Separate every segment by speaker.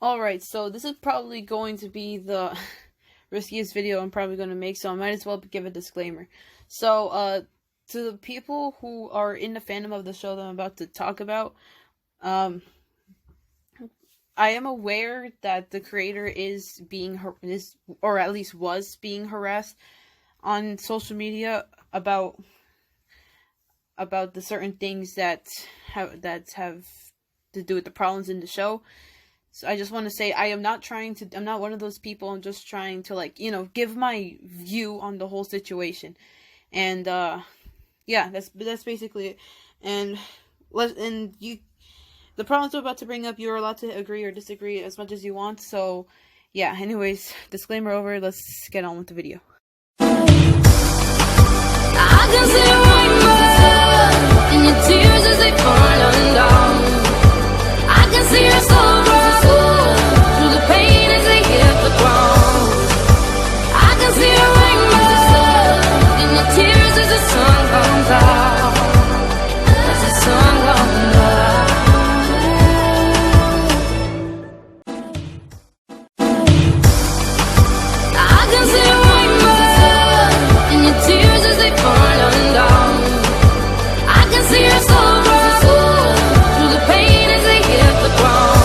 Speaker 1: Alright, so this is probably going to be the riskiest video I'm probably going to make, so I might as well give a disclaimer. So, to the people who are in the fandom of the show that I'm about to talk about, I am aware that the creator is being, or at least was being harassed on social media about the certain things that have to do with the problems in the show. So I just want to say I'm not one of those people. I'm just trying to give my view on the whole situation. And yeah, that's basically it. And the problems I'm about to bring up, you're allowed to agree or disagree as much as you want. So yeah, anyways, disclaimer over. Let's get on with the video.
Speaker 2: I can see a rainbow in your tears as they fall down. I can see your soul grow through the pain as they hit the ground. I can see a rainbow in your tears as the sun comes out. As the sun comes out. I can see a rainbow in your tears as they fall down. I can see your soul grow through the pain as they hit the ground.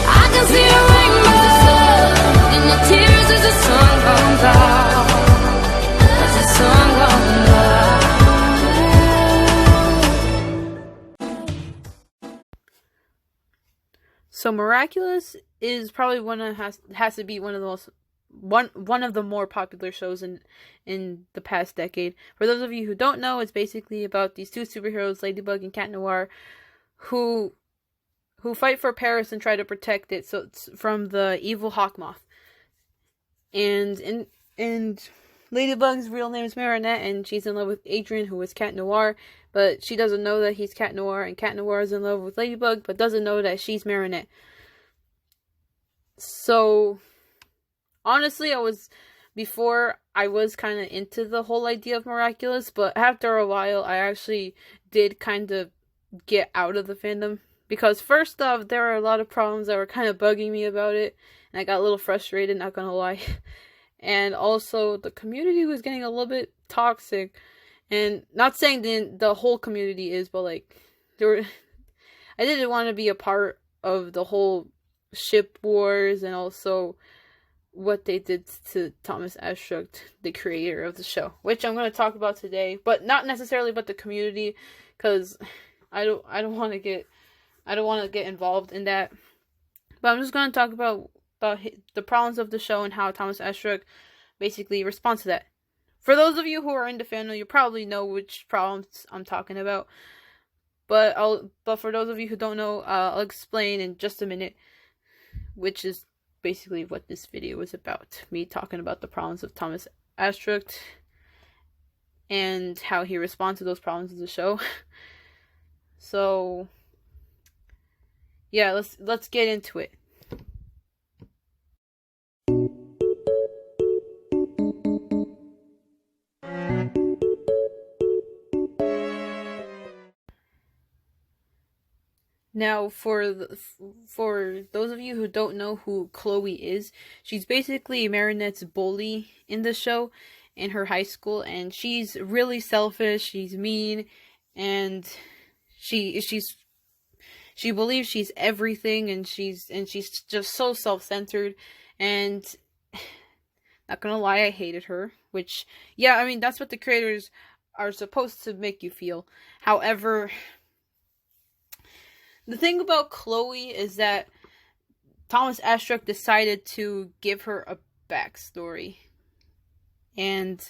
Speaker 2: I can see a rainbow in your tears as the sun comes out. As the sun comes out.
Speaker 1: So Miraculous is probably has to be one of the more popular shows in the past decade. For those of you who don't know, it's basically about these two superheroes, Ladybug and Cat Noir, who fight for Paris and try to protect it from the evil Hawkmoth. And Ladybug's real name is Marinette, and she's in love with Adrian, who is Cat Noir, but she doesn't know that he's Cat Noir, and Cat Noir is in love with Ladybug, but doesn't know that she's Marinette. So, honestly, before I was kind of into the whole idea of Miraculous, but after a while, I actually did kind of get out of the fandom, because first off, there are a lot of problems that were kind of bugging me about it, and I got a little frustrated, not gonna lie. And also, the community was getting a little bit toxic. And not saying the whole community is, but I didn't want to be a part of the whole ship wars and also what they did to Thomas Aztruc, the creator of the show, which I'm going to talk about today, but not necessarily about the community, because I don't want to get involved in that. But I'm just going to talk about the problems of the show and how Thomas Aztruc basically responds to that. For those of you who are in the fandom, you probably know which problems I'm talking about. But for those of you who don't know, I'll explain in just a minute, which is basically what this video is about. Me talking about the problems of Thomas Aztruc and how he responds to those problems in the show. So yeah, let's get into it. Now, for those of you who don't know who Chloe is, she's basically Marinette's bully in the show in her high school, and she's really selfish, she's mean, and she believes she's everything, and she's just so self-centered, and not gonna lie, I hated her, which, yeah, I mean, that's what the creators are supposed to make you feel. However, the thing about Chloe is that Thomas Aztruc decided to give her a backstory. And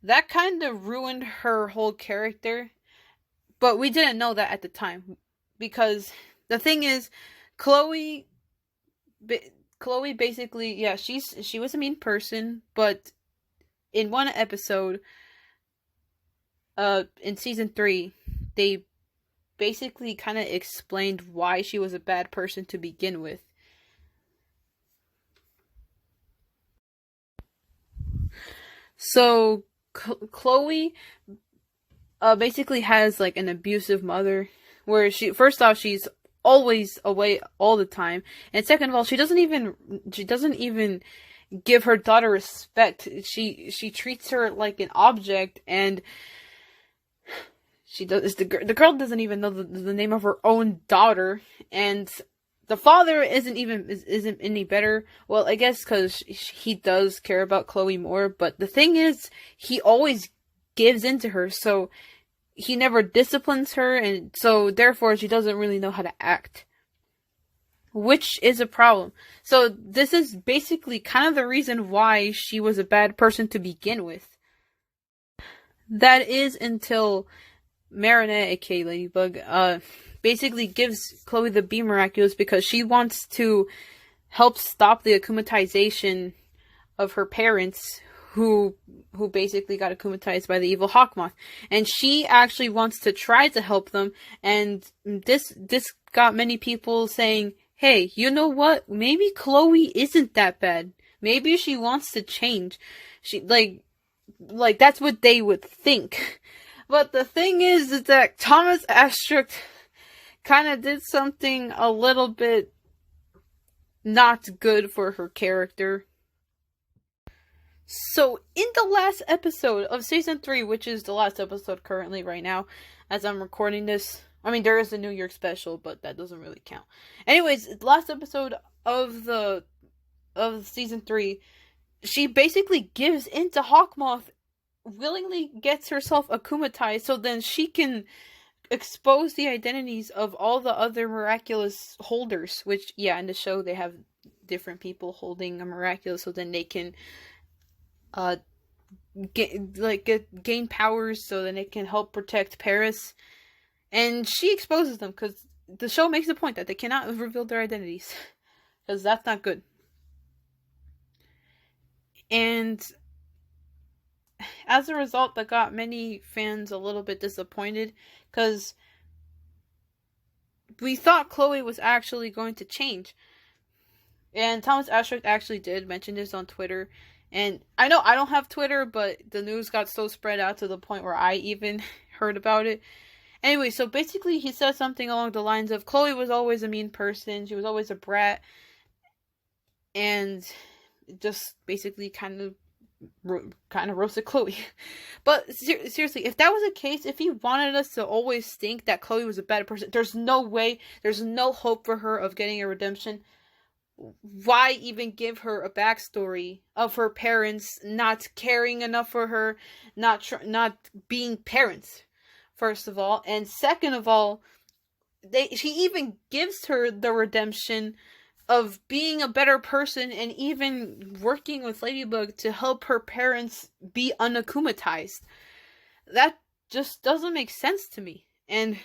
Speaker 1: that kind of ruined her whole character. But we didn't know that at the time. Because the thing is, Chloe basically, yeah, she was a mean person. But in one episode, in season 3, they basically kind of explained why she was a bad person to begin with. So Chloe basically has an abusive mother, where first off she's always away all the time. And second of all, she doesn't even give her daughter respect. She treats her like an object, and the girl doesn't even know the name of her own daughter, and the father isn't any better. Well, I guess because he does care about Chloe more, but the thing is, he always gives in to her, so he never disciplines her, and so therefore she doesn't really know how to act, which is a problem. So this is basically kind of the reason why she was a bad person to begin with. That is until Marinette, aka Ladybug, basically gives Chloe the Be Miraculous because she wants to help stop the akumatization of her parents, who basically got akumatized by the evil Hawkmoth. And she actually wants to try to help them, and this got many people saying, hey, you know what? Maybe Chloe isn't that bad. Maybe she wants to change. She, like that's what they would think. But the thing is that Thomas Aztruc kind of did something a little bit not good for her character. So, in the last episode of Season 3, which is the last episode currently right now, as I'm recording this, I mean, there is a New York special, but that doesn't really count. Anyways, last episode of Season 3, she basically gives in to Hawkmoth, willingly gets herself akumatized, so then she can expose the identities of all the other Miraculous holders, which, yeah, in the show they have different people holding a Miraculous, so then they can gain powers, so then it can help protect Paris. And she exposes them because the show makes the point that they cannot reveal their identities, because that's not good. And as a result, that got many fans a little bit disappointed, because we thought Chloe was actually going to change. And Thomas Aztruc actually did mention this on Twitter. And I know I don't have Twitter, but the news got so spread out to the point where I even heard about it. Anyway, so basically he said something along the lines of, Chloe was always a mean person, she was always a brat, and just basically kind of roasted Chloe. But seriously, if that was the case, if he wanted us to always think that Chloe was a bad person, there's no way, there's no hope for her of getting a redemption. Why even give her a backstory of her parents not caring enough for her, not being parents, first of all, and second of all, she even gives her the redemption of being a better person and even working with Ladybug to help her parents be unakumatized. That just doesn't make sense to me. And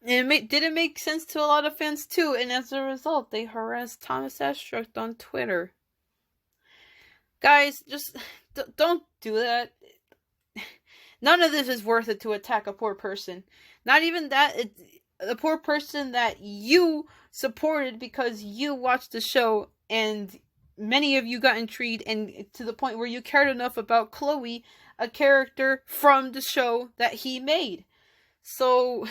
Speaker 1: it didn't make sense to a lot of fans too, and as a result, they harassed Thomas Aztruc on Twitter. Guys, just don't do that. None of this is worth it to attack a poor person. Not even that, a poor person that you supported because you watched the show, and many of you got intrigued, and to the point where you cared enough about Chloe, a character from the show that he made. So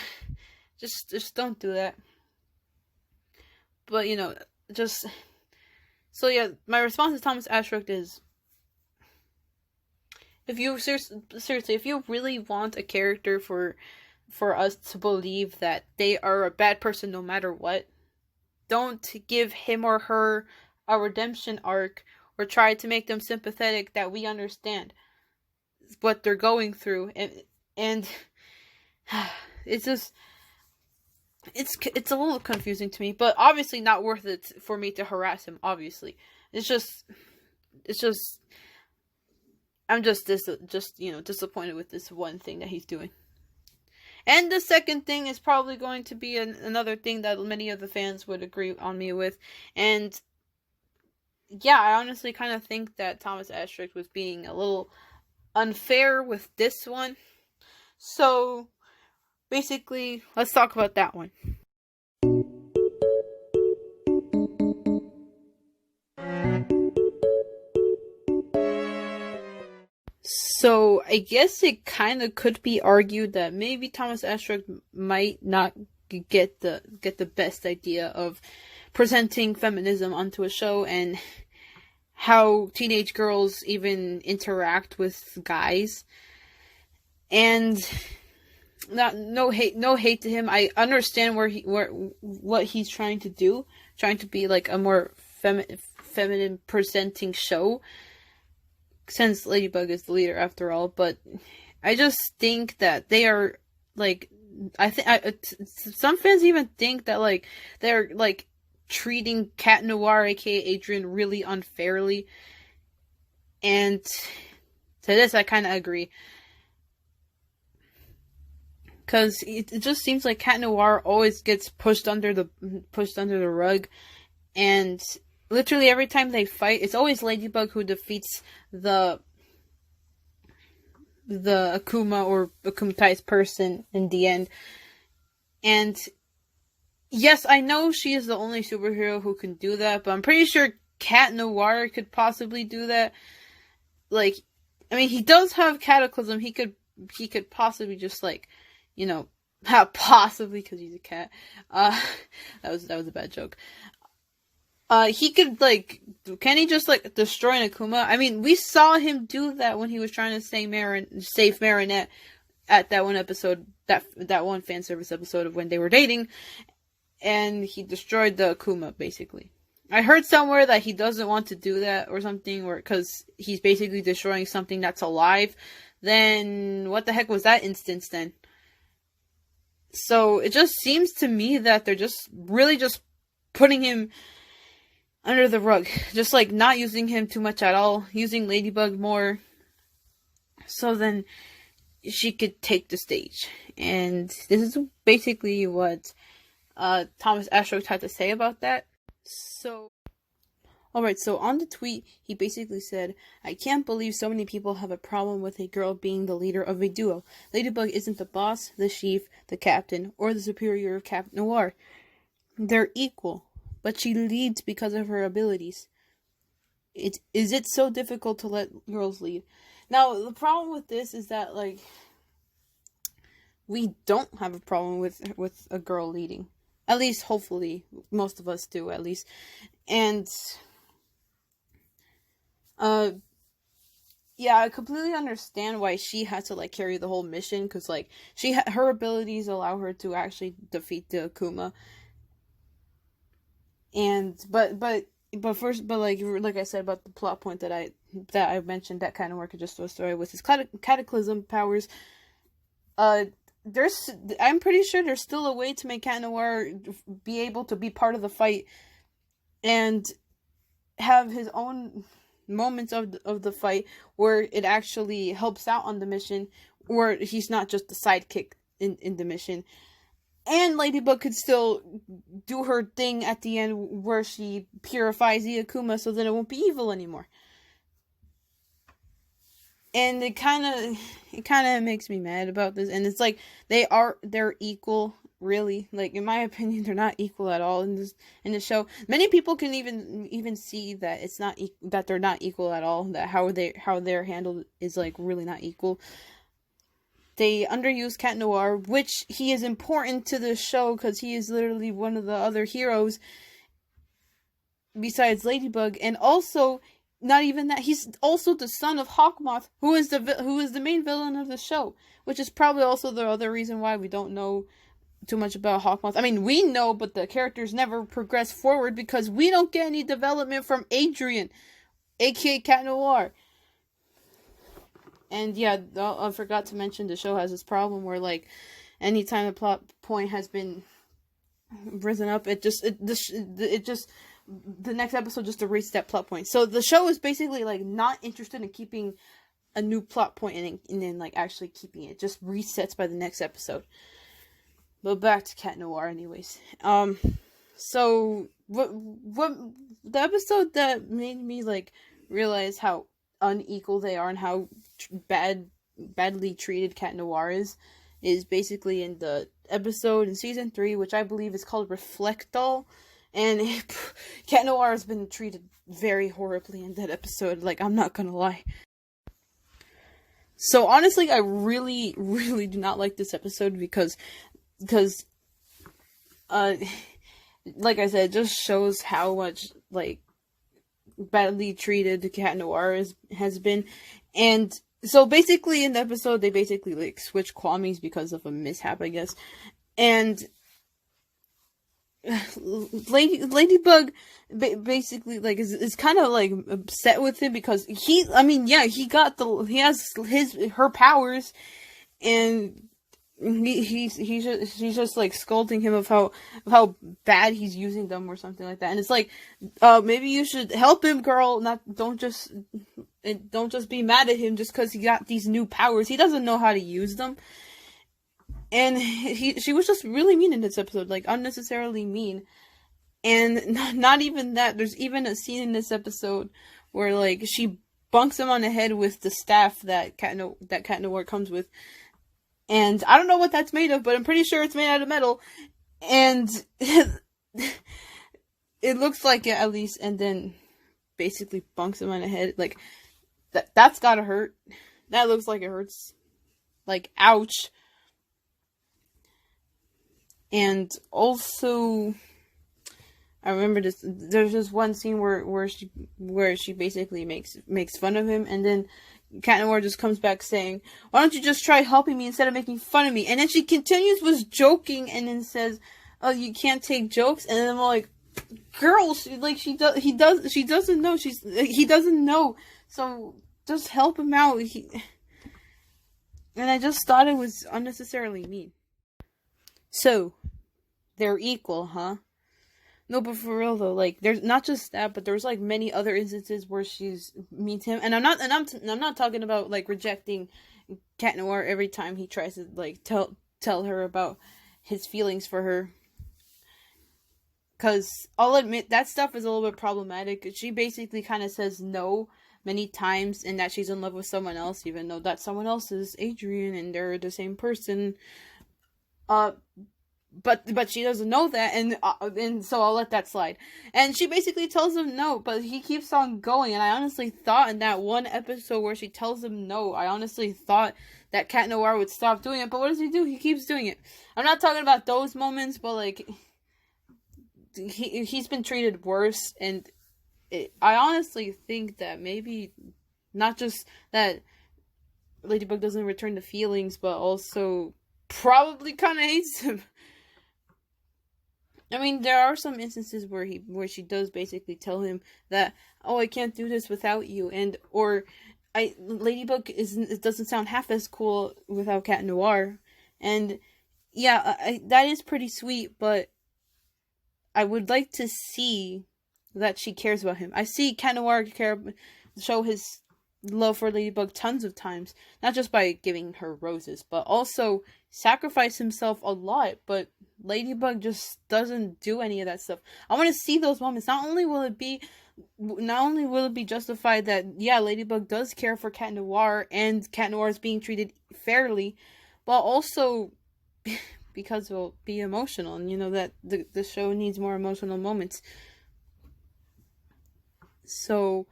Speaker 1: just don't do that. But, so yeah, my response to Thomas Aztruc is, if you seriously, if you really want a character for us to believe that they are a bad person no matter what, don't give him or her a redemption arc or try to make them sympathetic, that we understand what they're going through, and it's just, it's a little confusing to me, but obviously not worth it for me to harass him. Obviously, I'm just disappointed with this one thing that he's doing. And the second thing is probably going to be another thing that many of the fans would agree on me with. And yeah, I honestly kind of think that Thomas Aztruc was being a little unfair with this one. So basically, let's talk about that one. So I guess it kind of could be argued that maybe Thomas Aztruc might not get the best idea of presenting feminism onto a show and how teenage girls even interact with guys. And no hate to him. I understand what he's trying to do, trying to be like a more feminine presenting show, since Ladybug is the leader after all. But I just think that they are like, some fans even think that like they're like treating Cat Noir, aka Adrian, really unfairly. And to this, I kind of agree. Because it just seems like Cat Noir always gets pushed under the rug, and literally every time they fight, it's always Ladybug who defeats the Akuma or Akumatized person in the end. And yes, I know she is the only superhero who can do that, but I'm pretty sure Cat Noir could possibly do that. Like, I mean, he does have Cataclysm. He could possibly just like, you know, possibly, because he's a cat. That was a bad joke. He could, like, can he just, like, destroy an Akuma? I mean, we saw him do that when he was trying to save Marinette at that one episode, that one fan service episode of when they were dating, and he destroyed the Akuma, basically. I heard somewhere that he doesn't want to do that or something, or because he's basically destroying something that's alive. Then what the heck was that instance then? So it just seems to me that they're just really just putting him under the rug. Just like not using him too much at all. Using Ladybug more. So then she could take the stage. And this is basically what Thomas Aztruc had to say about that. So, alright, so on the tweet, he basically said, "I can't believe so many people have a problem with a girl being the leader of a duo. Ladybug isn't the boss, the chief, the captain, or the superior of Cat Noir. They're equal, but she leads because of her abilities. Is it so difficult to let girls lead?" Now, the problem with this is that, like, we don't have a problem with a girl leading. At least, hopefully, most of us do, at least. And yeah, I completely understand why she had to, like, carry the whole mission, because, like, her abilities allow her to actually defeat the Akuma. And, but like I said about the plot point that I mentioned, that kind of work just a story with his cataclysm powers, I'm pretty sure there's still a way to make Cat Noir be able to be part of the fight and have his own moments of the fight where it actually helps out on the mission, where he's not just the sidekick in the mission. And Ladybug could still do her thing at the end where she purifies the Akuma so that it won't be evil anymore. And it kind of makes me mad about this. And it's like, they're equal, really. Like, in my opinion, they're not equal at all in the show. Many people can even see that it's not that they're not equal at all. That how they're handled is, like, really not equal. They underuse Cat Noir, which he is important to the show because he is literally one of the other heroes besides Ladybug, and also, not even that, he's also the son of Hawkmoth, who is the main villain of the show, which is probably also the other reason why we don't know too much about Hawkmoth. I mean, we know, but the characters never progress forward because we don't get any development from Adrian, aka Cat Noir. And yeah, I forgot to mention the show has this problem where, like, anytime the plot point has been risen up, the next episode just erases that plot point. So the show is basically, like, not interested in keeping a new plot point and then like actually keeping it. It just resets by the next episode. But back to Cat Noir, anyways. So what the episode that made me, like, realize how unequal they are and how badly treated Cat Noir is basically in the episode in season 3, which I believe is called Reflectall. And Cat Noir has been treated very horribly in that episode, like, I'm not gonna lie. So honestly, I really, really do not like this episode because uh, like I said, it just shows how much, like, badly treated Cat Noir has been. And so basically in the episode, they basically, like, switch Kwamis because of a mishap, I guess. And Ladybug basically, like, is kind of, like, upset with him because he has her powers, and he's just like scolding him of how bad he's using them or something like that. And it's like, maybe you should help him, girl. Don't just be mad at him just because he got these new powers. He doesn't know how to use them. And she was just really mean in this episode, like, unnecessarily mean. And not even that, there's even a scene in this episode where, like, she bunks him on the head with the staff that Cat Noir comes with. And I don't know what that's made of, but I'm pretty sure it's made out of metal. And it looks like it, at least, and then basically bunks him on the head. Like, that's gotta hurt. That looks like it hurts. Like, ouch. And also, I remember this. There's this one scene where she basically makes fun of him, and then Cat Noir just comes back saying, "Why don't you just try helping me instead of making fun of me?" And then she continues with joking, and then says, "Oh, you can't take jokes." And then I'm like, "Girl, he doesn't know. He doesn't know. So just help him out." And I just thought it was unnecessarily mean. So, they're equal, huh? No, but for real though, like, there's not just that, but there's, like, many other instances where she's mean to him, and I'm not talking about, like, rejecting Cat Noir every time he tries to, like, tell her about his feelings for her. Cause I'll admit that stuff is a little bit problematic. She basically kind of says no many times, and that she's in love with someone else, even though that someone else is Adrian, and they're the same person. But she doesn't know that, and so I'll let that slide. And she basically tells him no, but he keeps on going. And I honestly thought in that one episode where she tells him no, I honestly thought that Cat Noir would stop doing it. But what does he do? He keeps doing it. I'm not talking about those moments, but, like, he's been treated worse. And I honestly think that maybe not just that Ladybug doesn't return the feelings, but also probably kind of hates him. I mean, there are some instances where she does basically tell him that, "Oh, I can't do this without you," Ladybug doesn't sound half as cool without Cat Noir, and yeah, that is pretty sweet. But I would like to see that she cares about him. I see Cat Noir show his love for Ladybug tons of times, not just by giving her roses, but also sacrifice himself a lot. But Ladybug just doesn't do any of that stuff. I want to see those moments. Not only will it be justified that, yeah, Ladybug does care for Cat Noir and Cat Noir is being treated fairly, but also because it will be emotional, and you know that the show needs more emotional moments. So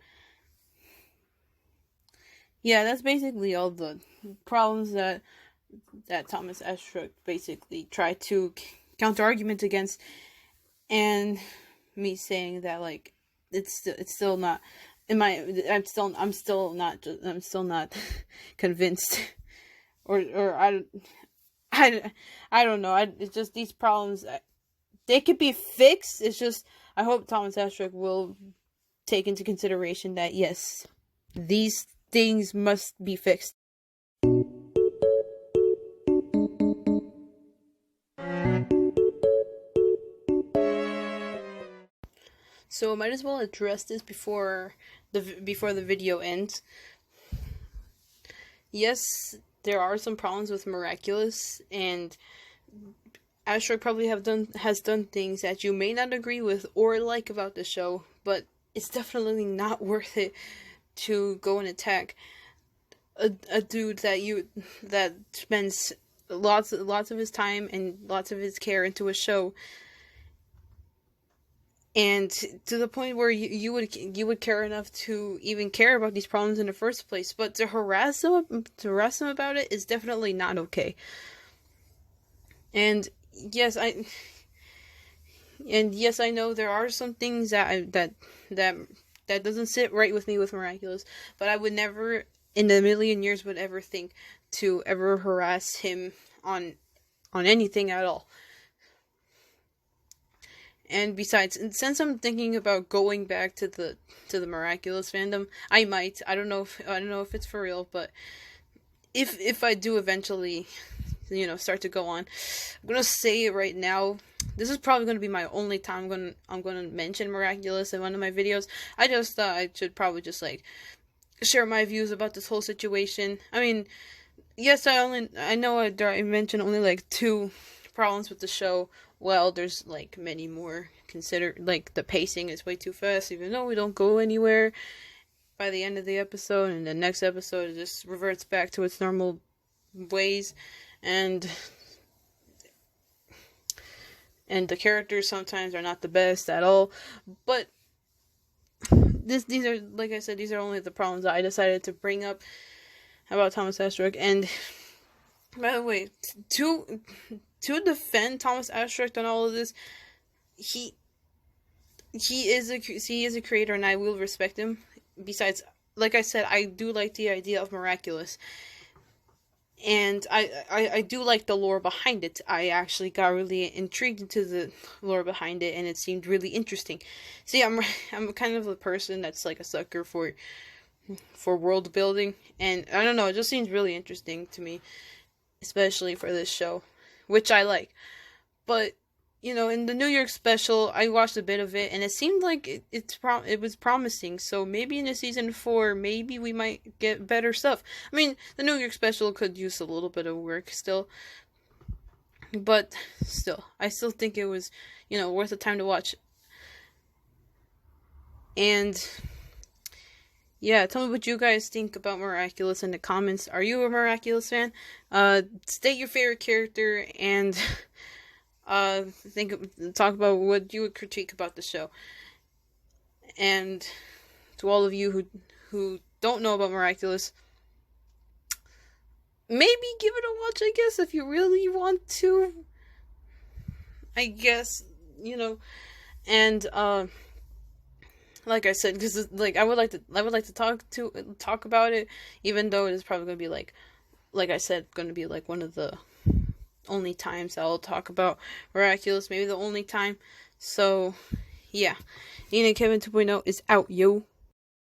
Speaker 1: yeah, that's basically all the problems that Thomas Aztruc basically tried to counter argument against, and me saying that, like, it's still not I'm still not convinced, or I don't know. It's just these problems, they could be fixed. It's just I hope Thomas Aztruc will take into consideration that, yes, these things must be fixed. So I might as well address this before the video ends. Yes, there are some problems with Miraculous, and Aztruc probably has done things that you may not agree with or like about the show, but it's definitely not worth it to go and attack a dude that spends lots of his time and lots of his care into a show, and to the point where you would care enough to even care about these problems in the first place. But to harass them about it is definitely not okay. And yes, And yes, I know there are some things that doesn't sit right with me with Miraculous, but I would never in a million years would ever think to ever harass him on anything at all. And besides, since I'm thinking about going back to the Miraculous fandom, I might. I don't know if it's for real, but if I do eventually, start to go on, I'm gonna say it right now. This is probably gonna be my only time I'm gonna mention Miraculous in one of my videos. I just thought I should probably just share my views about this whole situation. I mean, yes, I know I mentioned only 2 problems with the show. Well, there's many more. Consider the pacing is way too fast, even though we don't go anywhere by the end of the episode, and the next episode it just reverts back to its normal ways, and the characters sometimes are not the best at all. But these are, like I said, these are only the problems that I decided to bring up about Thomas Aztruc. And by the way, to defend Thomas Aztruc on all of this, he is a creator, and I will respect him. Besides, like I said, I do like the idea of Miraculous, and I do like the lore behind it. I actually got really intrigued into the lore behind it, and it seemed really interesting. See, I'm kind of a person that's a sucker for world building, and I don't know, it just seems really interesting to me, especially for this show, which I like. But in the New York special, I watched a bit of it, and it seemed like it was promising. So maybe in the season 4, maybe we might get better stuff. I mean, the New York special could use a little bit of work still, but still, I still think it was, worth the time to watch. And yeah, tell me what you guys think about Miraculous in the comments. Are you a Miraculous fan? State your favorite character, and talk about what you would critique about the show. And to all of you who don't know about Miraculous, maybe give it a watch, I guess, if you really want to. I guess, and like I said, because I would like to talk about it, even though it is probably going to be like I said, going to be one of the only times I'll talk about Miraculous, maybe the only time. So yeah, Nina Kevin 2.0 is out, yo.